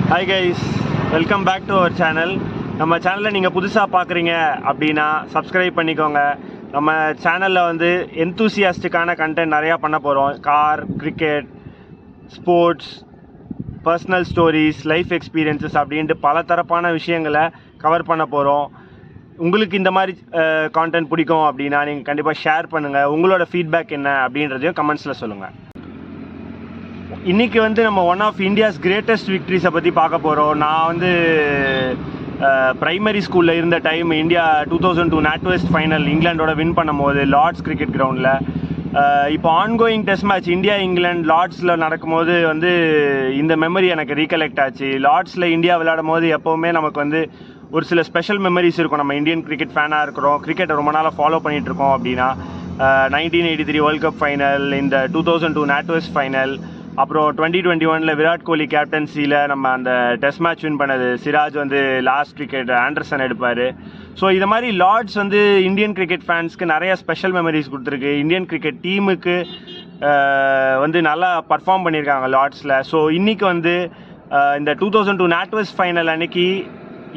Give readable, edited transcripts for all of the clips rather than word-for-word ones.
Hi guys, welcome back to our channel. நம்ம சேனலை நீங்கள் புதுசாக பார்க்குறீங்க அப்படின்னா சப்ஸ்கிரைப் பண்ணிக்கோங்க. நம்ம சேனலில் வந்து எந்தூசியாஸ்டிக்கான கண்டென்ட் நிறையா பண்ண போகிறோம். Car, cricket, sports, personal stories, life experiences அப்படின்ட்டு பல தரப்பான விஷயங்களை கவர் பண்ண போகிறோம். உங்களுக்கு இந்த மாதிரி கான்டென்ட் பிடிக்கும் அப்படின்னா நீங்கள் கண்டிப்பாக ஷேர் பண்ணுங்கள். உங்களோட ஃபீட்பேக் என்ன அப்படின்றதையும் கமெண்ட்ஸில் சொல்லுங்கள். இன்றைக்கி வந்து நம்ம ஒன் ஆஃப் இந்தியாஸ் கிரேட்டஸ்ட் விக்ட்ரிஸை பற்றி பார்க்க போகிறோம். நான் வந்து ப்ரைமரி ஸ்கூலில் இருந்த டைம் இந்தியா 2002 நாட்வெஸ்ட் ஃபைனல் இங்கிலாண்டோட வின் பண்ணும் போது லார்ட்ஸ் கிரிக்கெட் கிரவுண்டில் இப்போ ongoing test match India England லார்ட்ஸில் நடக்கும்போது வந்து இந்த மெமரி எனக்கு ரீகலெக்ட் ஆச்சு. லார்ட்ஸில் இந்தியா விளையாடும் போது எப்போவுமே நமக்கு வந்து ஒரு சில ஸ்பெஷல் மெமரிஸ் இருக்கும். நம்ம இந்தியன் கிரிக்கெட் ஃபேனாக இருக்கிறோம், கிரிக்கெட்டை ரொம்ப நாளாக ஃபாலோ பண்ணிகிட்ருக்கோம் அப்படின்னா 1983 வேர்ல்ட் கப் ஃபைனல், இந்த 2002 நாட்வெஸ்ட் ஃபைனல், அப்புறம் 2021 விராட் கோலி கேப்டன்சியில் நம்ம அந்த டெஸ்ட் மேட்ச் வின் பண்ணது. சிராஜ் வந்து லாஸ்ட் விக்கெட் ஆண்டர்சன் எடுப்பார். ஸோ இது மாதிரி லார்ட்ஸ் வந்து இந்தியன் கிரிக்கெட் ஃபேன்ஸ்க்கு நிறைய ஸ்பெஷல் மெமரிஸ் கொடுத்துருக்கு. இந்தியன் கிரிக்கெட் டீமுக்கு வந்து நல்லா பர்ஃபார்ம் பண்ணியிருக்காங்க லார்ட்ஸில். ஸோ இன்றைக்கி வந்து இந்த 2002 நாட்வெஸ்ட் ஃபைனல் அன்னைக்கு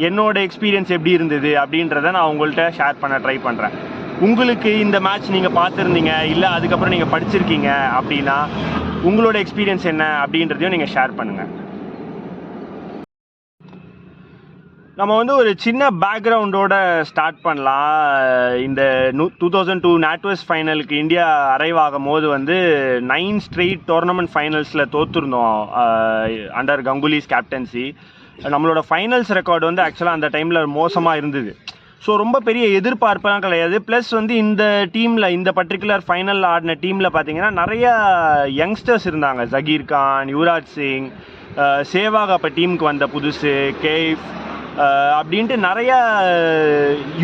என்னோட எக்ஸ்பீரியன்ஸ் எப்படி இருந்தது அப்படின்றத நான் உங்கள்கிட்ட ஷேர் பண்ண ட்ரை பண்ணுறேன். உங்களுக்கு இந்த மேட்ச் நீங்கள் பார்த்துருந்தீங்க இல்லை அதுக்கப்புறம் நீங்கள் படிச்சிருக்கீங்க அப்படின்னா உங்களோட எக்ஸ்பீரியன்ஸ் என்ன அப்படின்றதையும் நீங்கள் ஷேர் பண்ணுங்கள். நம்ம வந்து ஒரு சின்ன பேக்ரவுண்டோட ஸ்டார்ட் பண்ணலாம். இந்த 2002 நாட்வெஸ்ட் ஃபைனலுக்கு இந்தியா அரைவ் ஆகும் போது வந்து 9 ஸ்ட்ரெயிட் டோர்னமெண்ட் ஃபைனல்ஸில் தோற்றுருந்தோம் அண்டர் கங்குலிஸ் கேப்டன்சி. நம்மளோட ஃபைனல்ஸ் ரெக்கார்டு வந்து ஆக்சுவலாக அந்த டைமில் மோசமாக இருந்தது. ஸோ ரொம்ப பெரிய எதிர்பார்ப்பெல்லாம் கிடையாது. ப்ளஸ் வந்து இந்த டீமில், இந்த பர்டிகுலர் ஃபைனல் ஆடின டீமில் பார்த்தீங்கன்னா நிறையா யங்ஸ்டர்ஸ் இருந்தாங்க. ஜகீர் கான், யுவராஜ் சிங், சேவாக் அப்போ டீமுக்கு வந்த புதுசு, கேஃப் அப்படின்ட்டு நிறையா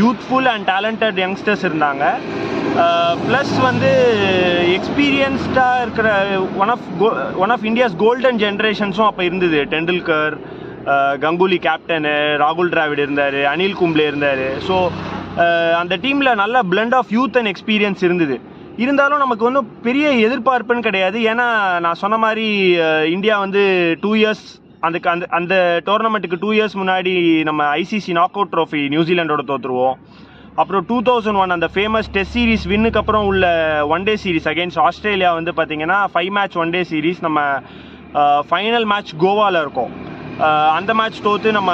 யூத்ஃபுல் அண்ட் டேலண்டட் யங்ஸ்டர்ஸ் இருந்தாங்க. ப்ளஸ் வந்து எக்ஸ்பீரியன்ஸ்டாக இருக்கிற ஒன் ஆஃப் இந்தியாஸ் கோல்டன் ஜென்ரேஷன்ஸும் அப்போ இருந்தது. டெண்டுல்கர், கங்குலி கேப்டனு, ராகுல் டிராவிட் இருந்தார், அனில் கும்ப்ளே இருந்தார். ஸோ அந்த டீமில் நல்ல blend of youth and experience இருந்தது. இருந்தாலும் நமக்கு ஒன்றும் பெரிய எதிர்பார்ப்புன்னு கிடையாது. ஏன்னா நான் சொன்ன மாதிரி இந்தியா வந்து 2 இயர்ஸ் அந்த டோர்னமெண்ட்டுக்கு 2 இயர்ஸ் முன்னாடி நம்ம ஐசிசி நாக் அவுட் ட்ரோஃபி நியூசிலாண்டோட தோற்றுருவோம். அப்புறம் 2001 அந்த ஃபேமஸ் டெஸ்ட் சீரீஸ் வின்னுக்கு அப்புறம் உள்ள one day series against Australia வந்து பார்த்திங்கன்னா 5 மேட்ச் ஒன் டே சீரீஸ் நம்ம ஃபைனல் மேட்ச் கோவாவில் இருக்கும். அந்த மேட்ச் தோற்று நம்ம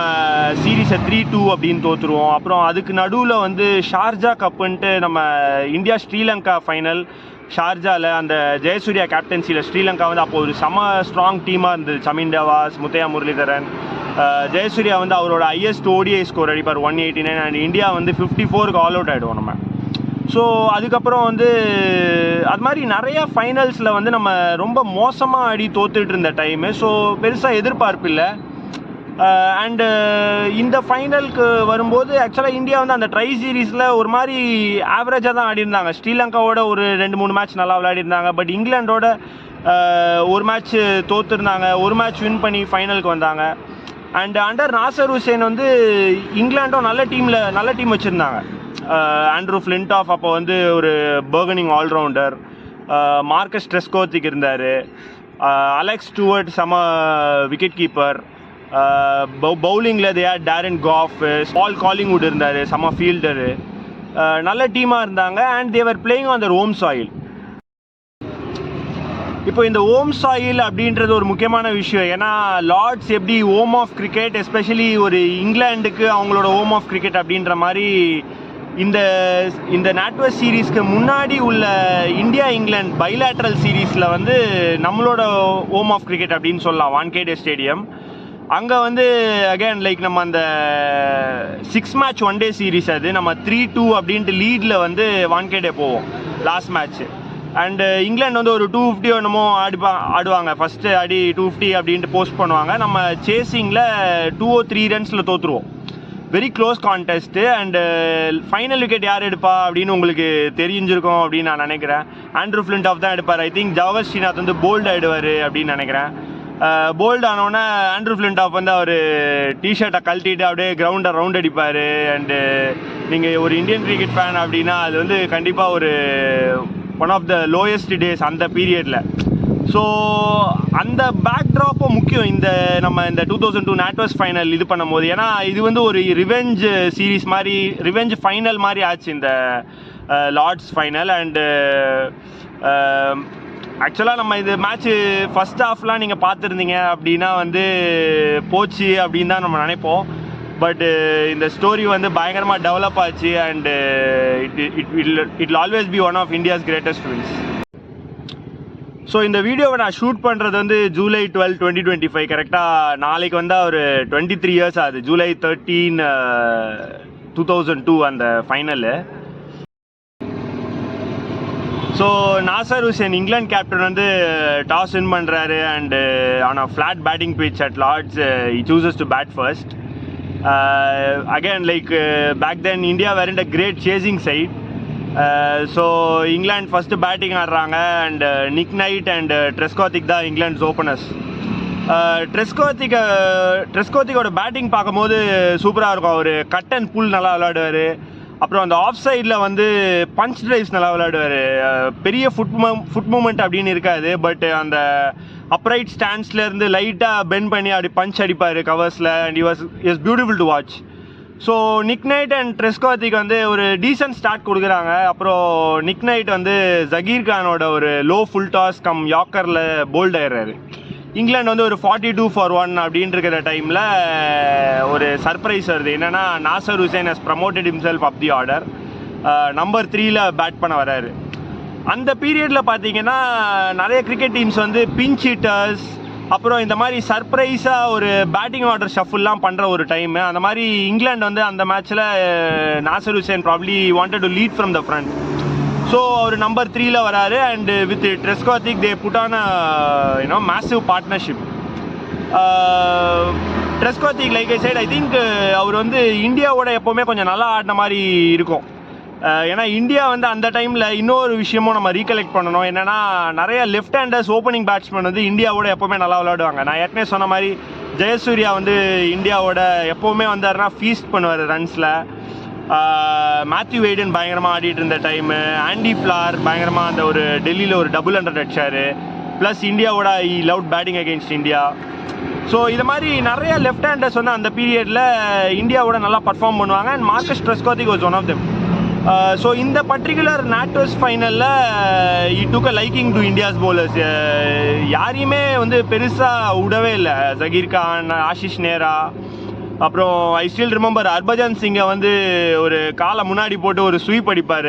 சீரீஸை 3-2 அப்படின்னு தோற்றுருவோம். அப்புறம் அதுக்கு நடுவில் வந்து ஷார்ஜா கப்புன்ட்டு நம்ம இந்தியா ஸ்ரீலங்கா ஃபைனல் ஷார்ஜாவில் அந்த ஜெயசூர்யா கேப்டன்சியில் ஸ்ரீலங்கா வந்து அப்போ ஒரு செம ஸ்ட்ராங் டீமாக இருந்தது. சமின் டவாஸ், முத்தையா முரளிதரன், ஜெயசூர்யா வந்து அவரோட ஹையஸ்ட் ODI ஸ்கோர் அடிப்பார் 189 அண்ட் இந்தியா வந்து 54க்கு ஆல் அவுட் ஆகிடுவோம் நம்ம. ஸோ அதுக்கப்புறம் வந்து அது மாதிரி நிறையா ஃபைனல்ஸில் வந்து நம்ம ரொம்ப மோசமாக ஆடி தோத்துட்டு இருந்த டைமு. ஸோ பெருசாக எதிர்பார்ப்பு இல்லை. அண்டு இந்த ஃபைனலுக்கு வரும்போது ஆக்சுவலாக இந்தியா வந்து அந்த ட்ரை சீரீஸில் ஒரு மாதிரி ஆவரேஜாக தான் ஆடிருந்தாங்க. ஸ்ரீலங்காவோட ஒரு 2-3 மேட்ச் நல்லா விளையாடிருந்தாங்க. பட் இங்கிலாண்டோட ஒரு மேட்ச் தோற்றுருந்தாங்க, ஒரு மேட்ச் வின் பண்ணி ஃபைனலுக்கு வந்தாங்க. அண்ட் அண்டர் நாசர் ஹுசேன் வந்து இங்கிலாண்டும் நல்ல டீம் வச்சுருந்தாங்க. ஆண்ட்ரூ ஃப்ளின்டாஃப் அப்போ வந்து ஒரு பர்கனிங் ஆல்ரவுண்டர், மார்க்கஸ் ட்ரெஸ்கோத்திக் இருந்தார், அலெக்ஸ் ஸ்டூவர்ட் செம விக்கெட் கீப்பர், பவுலிங்கில் டேரன் காஃப், பால் காலிங்வுட் இருந்தார், செம ஃபீல்டரு, நல்ல டீமாக இருந்தாங்க. And they were playing on their home soil. இப்போ இந்த ஹோம் சாயில் அப்படின்றது ஒரு முக்கியமான விஷயம். ஏன்னா லார்ட்ஸ் எப்படி ஹோம் ஆஃப் கிரிக்கெட், எஸ்பெஷலி ஒரு இங்கிலாண்டுக்கு அவங்களோட ஹோம் ஆஃப் கிரிக்கெட் அப்படின்ற மாதிரி இந்த நாட்வெஸ்ட் சீரீஸ்க்கு முன்னாடி உள்ள இந்தியா இங்கிலாந்து பைலேட்ரல் சீரீஸில் வந்து நம்மளோட ஹோம் ஆஃப் கிரிக்கெட் அப்படின்னு சொல்லலாம். வான்கேடே ஸ்டேடியம். அங்கே வந்து அகேன் லைக் நம்ம அந்த 6 மேட்ச் ஒன் டே சீரீஸ் அது நம்ம 3-2 அப்படின்ட்டு லீடில் வந்து வான்கேடே போவோம் லாஸ்ட் மேட்ச்சு. அண்டு இங்கிலாந்து வந்து ஒரு 250 என்னமோ ஆடுவாங்க. ஃபஸ்ட்டு அடி 250 அப்படின்ட்டு போஸ்ட் பண்ணுவாங்க. நம்ம சேசிங்கில் 203 ரன்ஸில் தோற்றுருவோம். Very close contest. And final wicket யார் எடுப்பா அப்படின்னு உங்களுக்கு தெரிஞ்சிருக்கும் அப்படின்னு நான் நினைக்கிறேன். ஆண்ட்ரூ ஃப்ளின்டாஃப் தான் எடுப்பார். ஐ திங்க் ஜவஹர் ஸ்ரீநாத் வந்து போல்ட் ஆகிடுவார் அப்படின்னு நினைக்கிறேன். போல்ட் ஆனோடனே ஆண்ட்ரூ ஃப்ளின்டாஃப் வந்து அவர் டிஷர்ட்டை கழட்டிட்டு அப்படியே கிரவுண்டை ரவுண்ட் அடிப்பார். அண்டு நீங்கள் ஒரு இந்தியன் கிரிக்கெட் ஃபேன் அப்படின்னா அது வந்து கண்டிப்பாக ஒரு one of the lowest days அந்த பீரியடில். ஸோ அந்த பேக்ட்ராப்பும் முக்கியம் நம்ம இந்த 2002 NatWest ஃபைனல் இது பண்ணும்போது. ஏன்னா இது வந்து ஒரு ரிவெஞ்ச் சீரீஸ் மாதிரி, ரிவெஞ்ச் ஃபைனல் மாதிரி ஆச்சு இந்த லார்ட்ஸ் ஃபைனல். அண்டு ஆக்சுவலாக நம்ம இது மேட்ச்சு ஃபஸ்ட் ஹாஃப்லாம் நீங்கள் பார்த்துருந்தீங்க அப்படின்னா வந்து போச்சு அப்படின்னு தான் நம்ம நினைப்போம். பட் இந்த ஸ்டோரி வந்து பயங்கரமாக டெவலப் ஆச்சு. And it always be one of India's greatest wins. So இந்த வீடியோவை நான் ஷூட் பண்ணுறது வந்து July 12, 2025. கரெக்டாக நாளைக்கு வந்தால் ஒரு 23 years ஆகுது. July 13, 2002 அந்த final. So Nasser Hussain England captain வந்து டாஸ் வின் பண்ணுறாரு. And on a flat batting pitch at Lord's he chooses to bat first. Again, like back then India weren't a great chasing side. So England first batting ஆடுறாங்க. And Nick Knight and ட்ரெஸ்காத்திக் தான் England's openers. ட்ரெஸ்காத்திக்கோட batting பார்க்கும்போது சூப்பராக இருக்கும். அவர் cut and புல் நல்லா விளையாடுவார். அப்புறம் அந்த of சைடில் வந்து பஞ்ச் ட்ரைவ்ஸ் நல்லா விளையாடுவார். பெரிய ஃபுட் மூமெண்ட் அப்படின்னு இருக்காது. பட் அந்த அப்ரைட் ஸ்டாண்ட்ஸ்லேருந்து லைட்டாக பெண்ட் பண்ணி அப்படி பஞ்ச் அடிப்பார் கவர்ஸில். And is beautiful to watch. So Nick Knight and Trescothick வந்து ஒரு டீசன்ட் ஸ்டார்ட் கொடுக்குறாங்க. அப்புறம் நிக் நைட் வந்து ஜகீர் கானோட ஒரு லோ ஃபுல் டாஸ் கம் யாக்கரில் போல்ட் ஆயிடுறாரு. இங்கிலாந்து வந்து ஒரு 42 for 1 அப்படின்னு இருக்கிற டைமில் ஒரு சர்ப்ரைஸ் வருது. என்னென்னா Nasser Hussain has promoted himself up the order. Number 3ல பேட் பண்ண வராரு. அந்த பீரியடில் பார்த்தீங்கன்னா நிறைய கிரிக்கெட் டீம்ஸ் வந்து பிஞ்ச் ஹிட்டர்ஸ், அப்புறம் இந்த மாதிரி சர்ப்ரைஸாக ஒரு பேட்டிங் ஆர்டர் ஷஃபுல்லாம் பண்ணுற ஒரு டைமு. அந்த மாதிரி இங்கிலாந்து வந்து அந்த மேட்ச்சில் Nasser Hussain probably wanted to lead from the front. So அவர் நம்பர் 3ல வராரு. And with Trescothick they put on massive partnership. Trescothick like I said I think அவர் வந்து இந்தியாவோட எப்போவுமே கொஞ்சம் நல்லா ஆடின மாதிரி இருக்கும். ஏன்னா இந்தியா வந்து அந்த டைமில் இன்னொரு விஷயமும் நம்ம ரீகலெக்ட் பண்ணணும். என்னென்னா நிறைய லெஃப்ட் ஹேண்டர்ஸ் ஓப்பனிங் பேட்ஸ்மேன் வந்து இந்தியாவோட எப்போவுமே நல்லா விளையாடுவாங்க. நான் ஏற்கனவே சொன்ன மாதிரி ஜெயசூர்யா வந்து இந்தியாவோட எப்போவுமே வந்தாருன்னா ஃபீஸ்ட் பண்ணுவார் ரன்ஸில். மேத்யூ வெய்டன் பயங்கரமாக ஆடிட்டு இருந்த டைமு. ஆண்டி ஃப்ளார் பயங்கரமாக அந்த ஒரு டெல்லியில் ஒரு 200 அடிச்சார். ப்ளஸ் இந்தியாவோட loud batting against India. So இது மாதிரி நிறைய லெஃப்ட் ஹேண்டர்ஸ் வந்து அந்த பீரியடில் இந்தியாவோட நல்லா பர்ஃபார்ம் பண்ணுவாங்க. And Marcus Trescothick was one of them. So இந்த பர்டிகுலர் NatWest ஃபைனலில் he took a liking to India's bowlers. யாரையுமே வந்து பெருசாக விடவே இல்லை. ஜகீர் கான், ஆஷிஷ் நேரா, அப்புறம் ஐ ஸ்டில் ரிமெம்பர் ஹர்பஜன் சிங்கை வந்து ஒரு காலை முன்னாடி போட்டு ஒரு ஸ்வீப் அடிப்பார்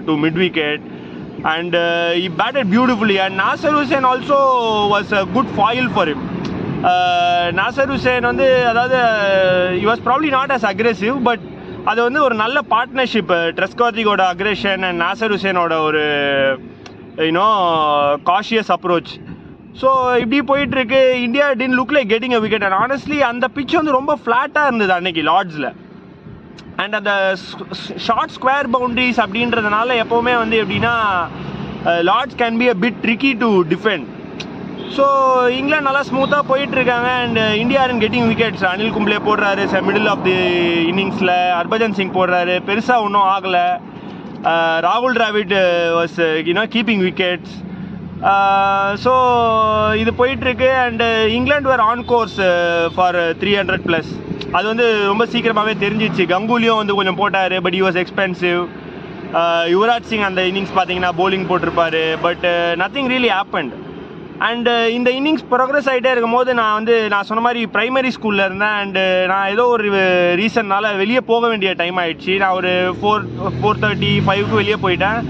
to mid wicket. And he batted beautifully. And Nasser Hussain also was a good foil for him. Nasser Hussain வந்து அதாவது he was probably not as aggressive, but அது வந்து ஒரு நல்ல பார்ட்னர்ஷிப். ட்ரெஸ்காத்திக்கோட அக்ரெஷன் அண்ட் நாசர் ஹுசேனோட ஒரு காஷியஸ் அப்ரோச். ஸோ இப்படி போயிட்டுருக்கு. India didn't look like getting a wicket. And honestly அந்த பிச் வந்து ரொம்ப ஃப்ளாட்டாக இருந்தது அன்னைக்கு லார்ட்ஸில். அண்ட் அந்த ஷார்ட் ஸ்கொயர் பவுண்ட்ரிஸ் அப்படின்றதுனால எப்போவுமே வந்து எப்படின்னா Lord's can be a bit tricky to defend. So England நல்லா ஸ்மூத்தாக போயிட்டுருக்காங்க. And India are getting wickets. Anil Kumble போடுறாரு மிடில் ஆஃப் தி இன்னிங்ஸில். ஹர்பஜன் சிங் போடுறாரு. பெருசாக ஒன்றும் ஆகலை. ராகுல் Dravid was keeping wickets. So இது போயிட்டுருக்கு. And England were on course for 300+. அது வந்து ரொம்ப சீக்கிரமாகவே தெரிஞ்சிச்சு. கங்குலியும் வந்து கொஞ்சம் போட்டார், but he was expensive. Yuvraj Singh அந்த இன்னிங்ஸ் பார்த்தீங்கன்னா போலிங் போட்டிருப்பாரு. But nothing really happened. And இந்த இன்னிங்ஸ் ப்ரோக்ரஸ் ஆகிட்டே இருக்கும்போது நான் சொன்ன மாதிரி ப்ரைமரி ஸ்கூலில் இருந்தேன். அண்டு நான் ஏதோ ஒரு ரீசன்னால் வெளியே போக வேண்டிய டைம் ஆகிடுச்சு. நான் ஒரு 4:30, 5க்கு வெளியே போயிட்டேன்.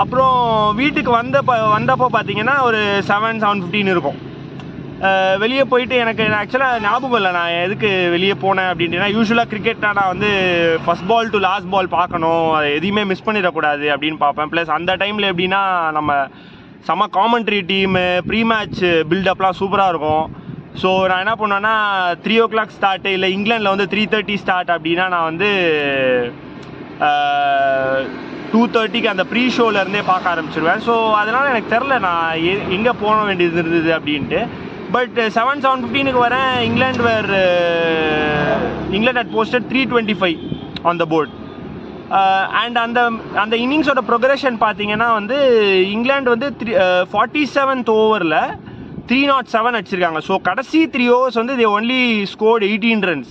அப்புறம் வீட்டுக்கு வந்தப்போ பார்த்தீங்கன்னா ஒரு 7:15 இருக்கும். வெளியே போயிட்டு எனக்கு ஆக்சுவலாக ஞாபகம் இல்லை நான் எதுக்கு வெளியே போனேன் அப்படின்ட்டு. யூஸ்வலாக கிரிக்கெட்னா நான் வந்து first ball to last ball பார்க்கணும், அதை எதையுமே மிஸ் பண்ணிடக்கூடாது அப்படின்னு பார்ப்பேன். ப்ளஸ் அந்த டைமில் எப்படின்னா நம்ம செம்ம காமெண்ட்ரி டீமு, ப்ரீ மேட்ச் பில்டப்லாம் சூப்பராக இருக்கும். ஸோ நான் என்ன பண்ணுவேன்னா 3 o'clock ஸ்டார்ட்டு, இல்லை இங்கிலாண்டில் வந்து 3:30 ஸ்டார்ட் அப்படின்னா நான் வந்து 2:30க்கு அந்த ப்ரீ ஷோலேருந்தே பார்க்க ஆரம்பிச்சிருவேன். ஸோ அதனால் எனக்கு தெரில நான் எங்கே போக வேண்டியது இருந்தது அப்படின்ட்டு. பட் 7:15க்கு வரேன். England had posted 325 on the board. And அந்த இன்னிங்ஸோட ப்ரொக்ரெஷன் பார்த்தீங்கன்னா வந்து இங்கிலாந்து வந்து 47th ஓவரில் 307 அடிச்சிருக்காங்க. ஸோ கடைசி 3 overs வந்து they only scored 18 runs.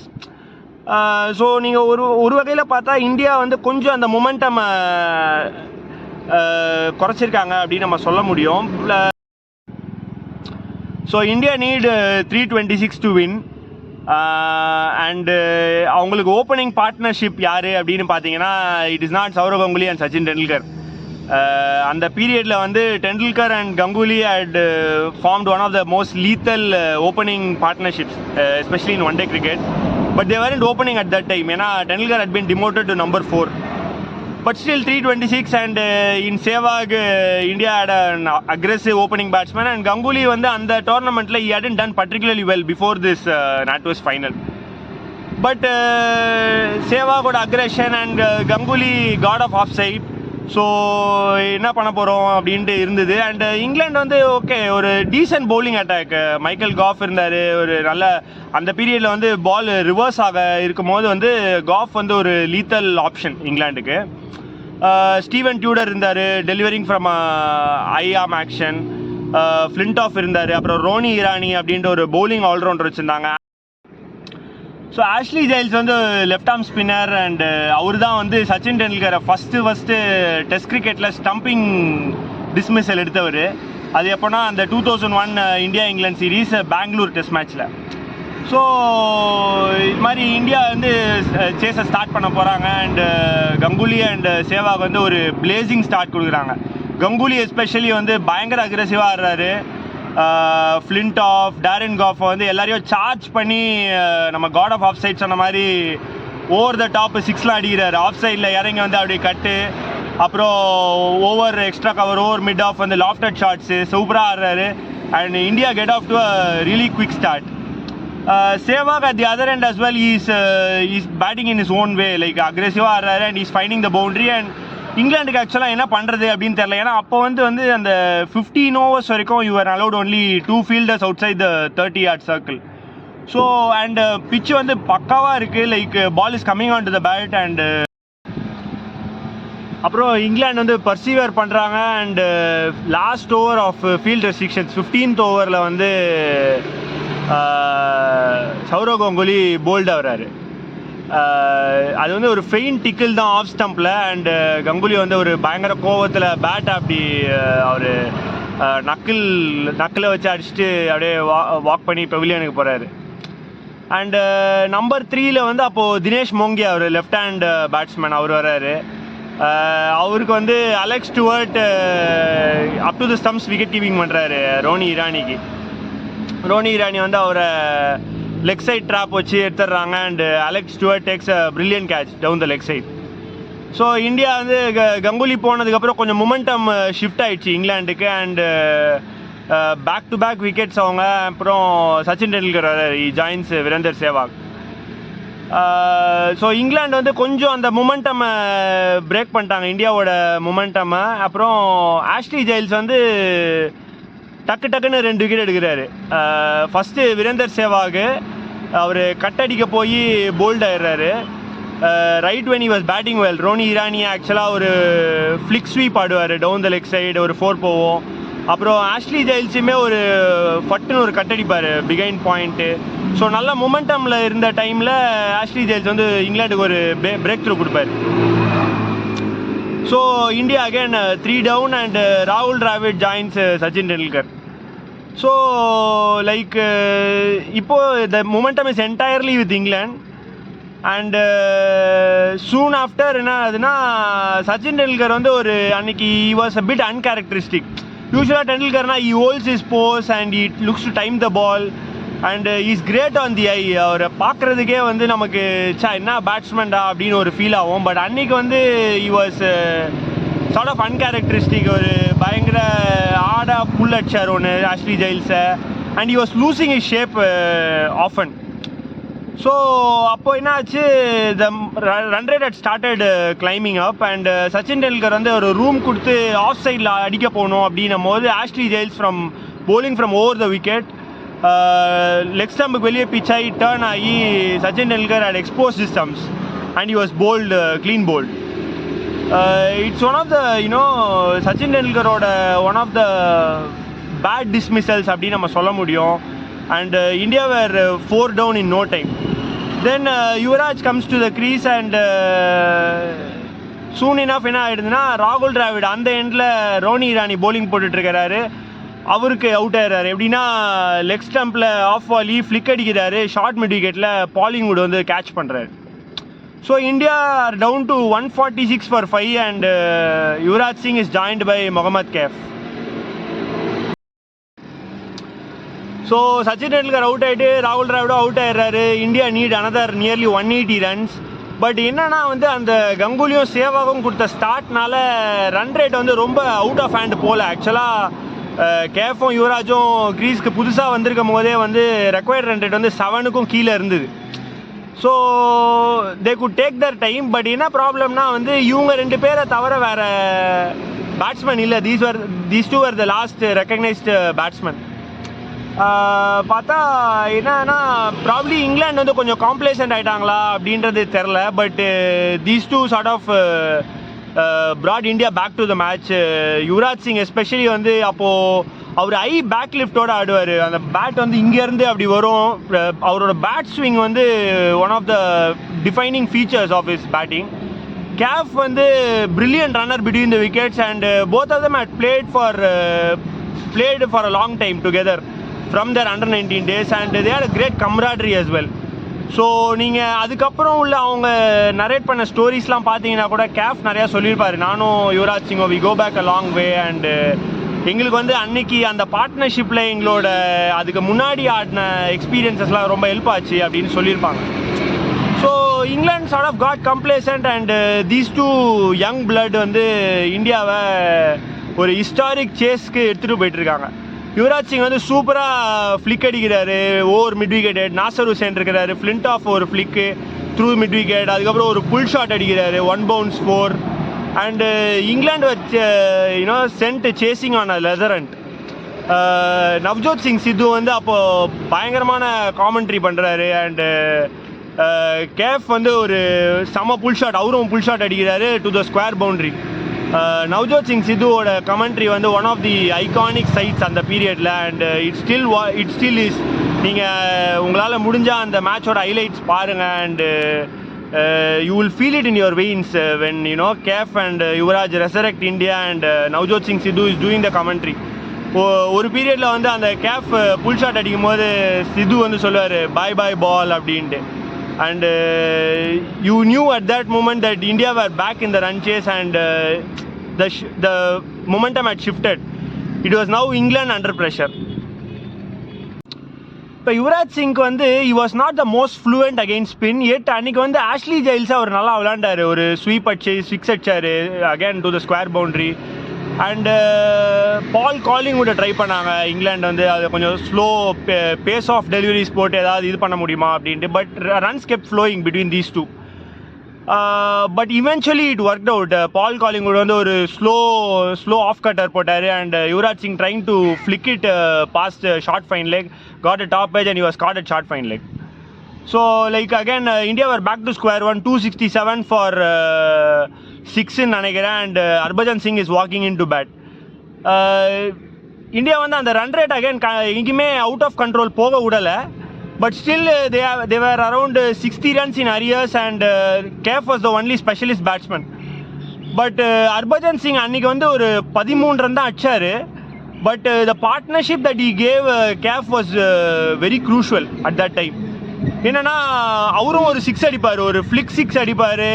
So நீங்கள் ஒரு வகையில் பார்த்தா இந்தியா வந்து கொஞ்சம் அந்த மொமெண்டம் குறைச்சிருக்காங்க அப்படின்னு நம்ம சொல்ல முடியும். So India need 326 to win. And அவங்களுக்கு ஓப்பனிங் பார்ட்னர்ஷிப் யார் அப்படின்னு பார்த்தீங்கன்னா it is not Sourav Ganguly and Sachin Tendulkar. அந்த பீரியடில் வந்து Tendulkar and Ganguly had formed one of the most lethal opening partnerships, especially in one day cricket. But they weren't opening at that time. ஏன்னா Tendulkar had been demoted to number 4. But still 326 and in Sehwag, India had an aggressive opening batsman, and Ganguly வந்து அந்த டோர்னமெண்ட்டில் he hadn't done particularly well before this NatWest final. But Sehwagோட aggression and Ganguly got off offside. So என்ன பண்ண போகிறோம் அப்படின்ட்டு இருந்தது. And England வந்து okay ஒரு decent bowling attack, Michael Gough இருந்தார். ஒரு நல்ல அந்த பீரியடில் வந்து பால் ரிவர்ஸ் ஆக இருக்கும் போது வந்து காஃப் வந்து ஒரு லீத்தல் ஆப்ஷன் இங்கிலாந்துக்கு. ஸ்டீவன் டியூடர் இருந்தார் delivering from I am action. Flintoff இருந்தார். அப்புறம் ரோனி இரானி அப்படின்ற ஒரு பவுலிங் ஆல்ரவுண்டர் வச்சுருந்தாங்க. ஸோ ஆஷ்லி ஜெயில்ஸ் வந்து லெஃப்ட் ஆர்ம் ஸ்பின்னர். அண்ட் அவர் தான் வந்து சச்சின் டெண்டுல்கரை ஃபஸ்ட்டு டெஸ்ட் கிரிக்கெட்டில் ஸ்டம்பிங் டிஸ்மிஸல் எடுத்தவர். அது எப்போனா அந்த 2001 India England series Bangalore test மேட்ச்சில். ஸோ இது மாதிரி இந்தியா வந்து சேஸை ஸ்டார்ட் பண்ண போகிறாங்க. அண்டு கங்குலி அண்ட் சேவாக் வந்து ஒரு பிளேசிங் ஸ்டார்ட் கொடுக்குறாங்க. கங்குலி எஸ்பெஷலி வந்து பயங்கர அக்ரெசிவாக ஆடுறாரு. ஃப்ளின்டாஃப், டேரன் காஃப் வந்து எல்லாரையும் சார்ஜ் பண்ணி நம்ம காட் ஆஃப் ஆஃப் சைட் சொன்ன மாதிரி ஓவர் த டாப் 6ல் அடிக்கிறாரு. ஆஃப் சைடில் இறங்கி வந்து அப்படியே கட்டு, அப்புறம் over extra cover, over mid off வந்து லாஃப்டட் ஷாட்ஸு சூப்பராக ஆடுறாரு. And India get off to a really quick start. Sehwag at the other end as well, he's batting in his own way, like aggressive ஆடுறாரு and he's finding the boundary. And இங்கிலாந்துக்கு ஆக்சுவலாக என்ன பண்ணுறது அப்படின்னு தெரியல. ஏன்னா அப்போ வந்து அந்த 15 overs வரைக்கும் you are allowed only 2 fielders outside the 30-yard circle. So and pitch வந்து பக்காவாக இருக்குது, like ball is coming on to the bat. And அப்புறம் இங்கிலாந்து வந்து பர்சீவர் பண்ணுறாங்க. And last over of field restrictions 15th ஓவரில் வந்து Saurav Ganguly bolt ஆகிறாரு. அது வந்து ஒரு ஃபெயின் டிக்கிள் தான் ஆஃப் ஸ்டம்பில். அண்டு கங்குலி வந்து ஒரு பயங்கர கோவத்தில் பேட் அப்படி அவர் நக்கில் வச்சு அடிச்சுட்டு அப்படியே வாக் பண்ணி பெவிலியனுக்கு போகிறாரு. அண்டு நம்பர் 3ல் வந்து அப்போது தினேஷ் மோங்கி, அவர் லெஃப்ட் ஹேண்ட் பேட்ஸ்மேன், அவர் வர்றாரு. அவருக்கு வந்து Alex Stewart up to the stumps wicket keeping பண்ணுறாரு ரோனி இரானிக்கு. ரோனி இரானி வந்து அவரை லெக் சைட் ட்ராப் வச்சு எடுத்துடுறாங்க. And Alex Stewart takes a brilliant catch down the leg side. So India வந்து கங்குலி போனதுக்கப்புறம் கொஞ்சம் மொமெண்டம் ஷிஃப்ட் ஆகிடுச்சு இங்கிலாந்துக்கு. And back to back wickets அவங்க. அப்புறம் சச்சின் டெண்டுல்கர் ஜாயின்ஸ் வீரேந்தர் சேவாக். ஸோ இங்கிலாந்து வந்து கொஞ்சம் அந்த மொமெண்டமை பிரேக் பண்ணிட்டாங்க, இந்தியாவோட மொமெண்டமை. அப்புறம் ஆஷ்லி ஜெயில்ஸ் வந்து டக்குன்னு 2 விக்கெட் எடுக்கிறாரு. ஃபஸ்ட்டு வீரேந்தர் சேவாக் அவர் கட்டடிக்க போய் போல்ட் ஆயிடுறாரு. Right when he was batting well. Ronnie Irani ஆக்சுவலாக ஒரு ஃப்ளிக் ஸ்வீப் ஆடுவார் டவுன் த லெக் சைடு, ஒரு 4 போவோம். அப்புறம் ஆஷ்லி ஜெயில்ஸுமே ஒரு ஃபட்டுன்னு ஒரு கட்டடிப்பார் பிகைண்ட் பாயிண்ட்டு. ஸோ நல்ல மொமெண்டமில் இருந்த டைமில் ஆஷ்லி ஜெயில்ஸ் வந்து இங்கிலாந்துக்கு ஒரு பிரேக் த்ரூ கொடுப்பார். So India again 3 down and ராகுல் Dravid joins Sachin Tendulkar. So like இப்போது the momentum is entirely with இங்கிலாந்து. அண்டு சூன் ஆஃப்டர் என்ன ஆகுதுன்னா சச்சின் டெண்டுல்கர் வந்து ஒரு அன்னைக்கு வாஸ் அ பிட் அன்கேரக்டரிஸ்டிக். யூஸ்வலாக டெண்டுல்கர்னா he holds his pose and he looks to time the ball and is great on the eye. அவரை பார்க்குறதுக்கே வந்து நமக்கு என்ன பேட்ஸ்மேன்டா அப்படின்னு ஒரு ஃபீல் ஆகும். பட் அன்னைக்கு வந்து he was sort of uncharacteristic. ஒரு பயங்கர ஆடா புல் அடிச்சார் ஒன்று ஆஷ்லி ஜெயில்ஸை. And he was losing his shape often. So அப்போ என்ன ஆச்சு, the run rate at started climbing up. And Sachin Tendulkar வந்து ஒரு ரூம் கொடுத்து ஆஃப் சைடில் அடிக்க போகணும் அப்படின்னும் போது Ashley Giles from bowling from over the wicket leg ஸ்டம்புக்கு வெளியே பிச் ஆகி டேர்ன் ஆகி Sachin Tendulkar at expose stumps and he was bowled, clean bowled. It's one of the Sachin டெண்டுல்கரோட one of the bad dismissals அப்படின்னு நம்ம சொல்ல முடியும். And India were 4 down in no time. Then Yuvraj comes to the crease and soon enough என்ன ஆகிடுதுன்னா ராகுல் டிராவிட் அந்த எண்டில் ரோனி இரானி போலிங் போட்டுட்ருக்கிறாரு. அவருக்கு அவுட் ஆயிடுறாரு. எப்படின்னா லெக் ஸ்டம்பில் ஆஃப் வாலி ஃப்ளிக் அடிக்கிறாரு. ஷார்ட் மிட் விக்கெட்டில் பாலிங்வுட் வந்து கேட்ச் பண்ணுறாரு. So India are down to 146 for 5 and Yuvraj Singh is joined by Mohammad Kaif. So Sachin Tendulkar out ஆகிட்டு ராகுல் டிராவிடும் அவுட் ஆயிடுறாரு. India need another nearly 180 runs. But என்னன்னா வந்து அந்த கங்குலியும் சேவாகவும் கொடுத்த ஸ்டார்ட்னால ரன் ரேட் வந்து ரொம்ப அவுட் ஆஃப் ஹேண்ட் போகல. ஆக்சுவலாக கேஃபும் யுவராஜும் க்ரீஸ்க்கு புதுசாக வந்திருக்கும் போதே வந்து ரெக்வயர்ட் ரன் ரேட் வந்து 7க்கும் கீழே இருந்தது. So they good take Dhar time. But என்ன ப்ராப்ளம்னா வந்து இவங்க 2 பேரை தவிர வேறு பேட்ஸ்மேன் இல்லை. These two are the last recognised batsman. பார்த்தா என்னன்னா ப்ராப்ளி இங்கிலாந்து வந்து கொஞ்சம் காம்ப்ளேசன்ட் ஆகிட்டாங்களா அப்படின்றது தெரில. But these two sort of brought India back to the match. Yuvraj Singh especially வந்து அப்போது அவர் பேக் லிஃப்டோடு ஆடுவார். அந்த பேட் வந்து இங்கேருந்து அப்படி வரும். அவரோட பேட் ஸ்விங் வந்து one of the defining features of his batting. Kaif வந்து brilliant runner between the wickets and both of them had played for a long time together from their under 19 days and they had a great camaraderie as well. So நீங்கள் அதுக்கப்புறம் உள்ள அவங்க narrate பண்ண ஸ்டோரிஸ்லாம் பார்த்தீங்கன்னா கூட cafe நிறையா சொல்லியிருப்பார். நானும் யுவராஜ் சிங்கோ we go back a long way and எங்களுக்கு வந்து அன்னைக்கு அந்த பார்ட்னர்ஷிப்பில் எங்களோட அதுக்கு முன்னாடி ஆடின எக்ஸ்பீரியன்ஸஸ்லாம் ரொம்ப ஹெல்ப் ஆச்சு அப்படின்னு சொல்லியிருப்பாங்க. ஸோ இங்கிலாந்து sort of got complacent and these two young blood வந்து இந்தியாவை ஒரு ஹிஸ்டாரிக் சேஸ்க்கு எடுத்துகிட்டு போயிட்டுருக்காங்க. யுவராஜ் சிங் வந்து சூப்பராக ஃப்ளிக் அடிக்கிறாரு. Over mid wicket. Nasser Hussain இருக்கிறாரு. ஃப்ளின்ட் ஆஃப் ஒரு ஃப்ளிக்கு த்ரூ மிட் விக்கெட். அதுக்கப்புறம் ஒரு புல் ஷாட் அடிக்கிறாரு. 1 bounce 4. அண்டு இங்கிலாந்து வச்சு sent chasing on a leather hunt. Navjot Singh Sidhu வந்து அப்போது பயங்கரமான காமெண்ட்ரி பண்ணுறாரு. அண்டு கேஃப் வந்து ஒரு செம புல் ஷாட், அவரும் புல் ஷாட் அடிக்கிறாரு to the square boundary. Navjot Singh சித்துவோட கமெண்ட்ரி வந்து one of the iconic sights அந்த பீரியடில். And it still is. நீங்கள் உங்களால் முடிஞ்சால் அந்த மேட்சோட ஹைலைட்ஸ் பாருங்கள். And you will feel it in your veins when Kaif and Yuvraj resurrect India and Navjot Singh Sidhu is doing the commentary. ஒரு பீரியடில் வந்து அந்த கேஃப் புல் ஷாட் அடிக்கும் போது சித்து வந்து சொல்லுவார் பாய் பாய் பால் அப்படின்ட்டு. And you knew at that moment that India were back in the run chase and the momentum had shifted. It was now England under pressure. இப்போ யுவராஜ் சிங்க்கு வந்து he was not the most fluent against spin yet. அன்றைக்கி வந்து Ashley jails அவர் நல்லா விளாண்டார். ஒரு sweep அடிச்சு 6 அடிச்சார் again to the square boundary. And Paul காலிங்வுட்டை try பண்ணாங்க இங்கிலாந்து வந்து. அது கொஞ்சம் ஸ்லோ பேஸ் ஆஃப் டெலிவரிஸ் போட்டு ஏதாவது இது பண்ண முடியுமா அப்படின்ட்டு. But runs kept flowing between these two. But eventually it work out. Paul Collingwood வந்து ஒரு ஸ்லோ ஆஃப் கட்டர் போட்டார். And Yuvraj Singh trying to flick it past short fine leg, caught a top edge and he was caught at short fine leg. So like again India were back to square one. 267 for 6 in நினைக்கிறேன். And Harbhajan Singh is walking in to bat. India வந்து அந்த run rate again எங்கேயுமே out of control போக விடலை. But still they were around 60 runs in arrears and Kef was the only specialist batsman. But Harbhajan Singh அன்றைக்கி வந்து ஒரு 13 run தான் அடிச்சார். But the partnership that he gave Kef was very crucial at that time. என்னன்னா அவரும் ஒரு 6 அடிப்பார், ஒரு ஃப்ளிக் 6 அடிப்பார்.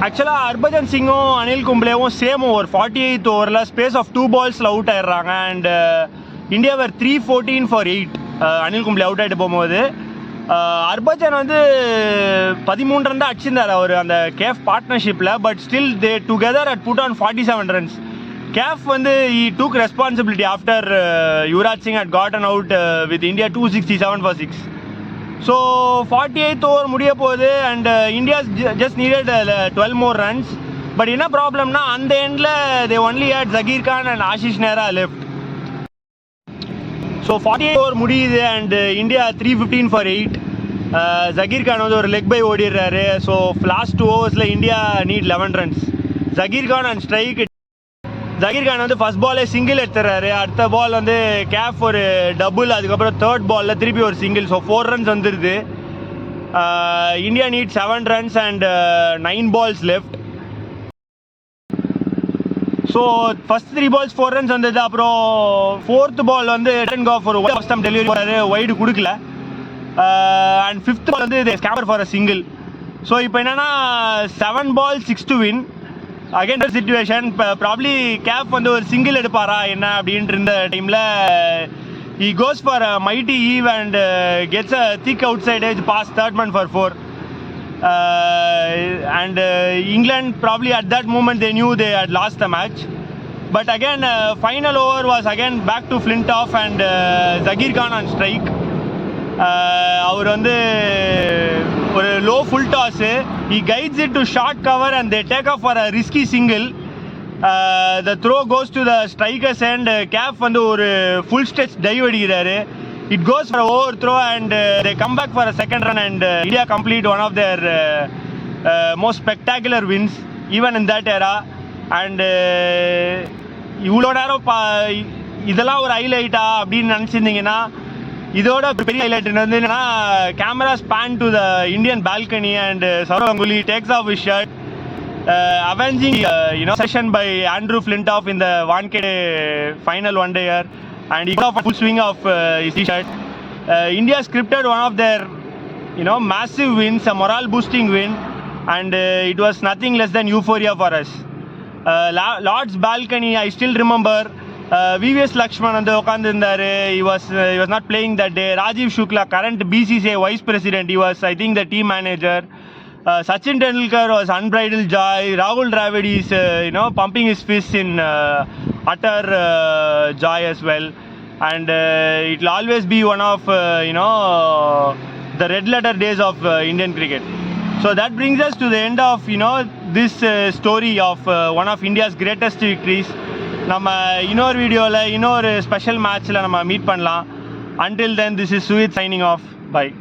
ஆக்சுவலாக ஹர்பஜன் சிங்கும் அனில் கும்ப்ளேவும் சேம் ஓவர் 48th ஓவரில் ஸ்பேஸ் ஆஃப் 2 balls அவுட் ஆயிடுறாங்க. And India were 314 for 8 Anil Kumble out ஆகிட்டு போகும்போது. ஹர்பஜன் வந்து 13 ரன் தான் அடிச்சிருந்தார் அவர் அந்த கேஃப் பார்ட்னர்ஷிப்பில். But still they together at put on 47 runs. Kaif வந்து he took responsibility after Yuvraj Singh had gotten out with India 267 for 6. So 48th over முடிய போகுது. And India just needed 12 more runs. But என்ன ப்ராப்ளம்னா அந்த எண்டில் they only had Zaheer Khan and Ashish Nehra left. So 48th over முடியுது. And India 315 for 8. Zaheer Khan வந்து ஒரு leg bye ஓடிடுறாரு. So last 2 overs India need 11 runs. Zaheer Khan and strike. Zaheer Khan வந்து ஃபர்ஸ்ட் பாலே சிங்கிள் எடுத்துறாரு. அடுத்த பால் வந்து கேஃப் ஒரு டபுள், அதுக்கப்புறம் தேர்ட் பாலில் திருப்பி ஒரு சிங்கிள். ஸோ 4 runs வந்துடுது. India need 7 runs and 9 balls left. So first 3 balls 4 runs வந்தது. அப்புறம் 4th ball வந்து ஒரு ஃபர்ஸ்ட் டைம் டெலிவரி போறாரு, வைடு கொடுக்கல. அண்ட் 5th ball வந்து scamper for a single. So இப்போ என்னன்னா 7 balls 6 to win. Again situation probably keep வந்து ஒரு சிங்கிள் எடுப்பாரா என்ன அப்படின்ட்டு இருந்த டைமில் he goes for a mighty heave and gets a thick outside edge pass, third man for 4. And England probably at that moment they knew they had lost the match. But again final over was again back to Flintoff and Zagir Khan on strike. அவர் வந்து ஒரு low full toss, he guides it to short cover and they take off for a risky single. The throw goes to the striker's end. Cap வந்து ஒரு full stretch dive அடிக்கிறாரு. It goes for an overthrow and they come back for a second run and India complete one of their most spectacular wins even in that era. And இவ்வளோ நேரம் இதெல்லாம் ஒரு ஹைலைட்டா அப்படின்னு நினச்சிருந்தீங்கன்னா, இதோட பெரிய ஹைலைட் வந்து என்னன்னா, கேமரா ஸ்பேன் to the Indian balcony and Sourav Ganguly takes off his shirt, avenging session by Andrew Flintoff in the Wankhede final one day year, and he got a full swing of his t-shirt. India scripted one of their massive wins, a morale boosting win, and it was nothing less than euphoria for us. Lord's balcony, I still remember. VVS Lakshman வந்து உட்காந்துருந்தாரு. he was not playing that day. Rajiv Shukla, current BCCI vice president, he was I think the team manager. Sachin Tendulkar was unbridled joy. Rahul Dravid is pumping his fists in utter joy as well. And it will always be one of the red letter days of Indian cricket. So that brings us to the end of this story of one of India's greatest victories. நம்ம இன்னொரு வீடியோவில் இன்னொரு special மேட்ச்சில் நம்ம meet பண்ணலாம். Until then, this is Sujit signing off. Bye.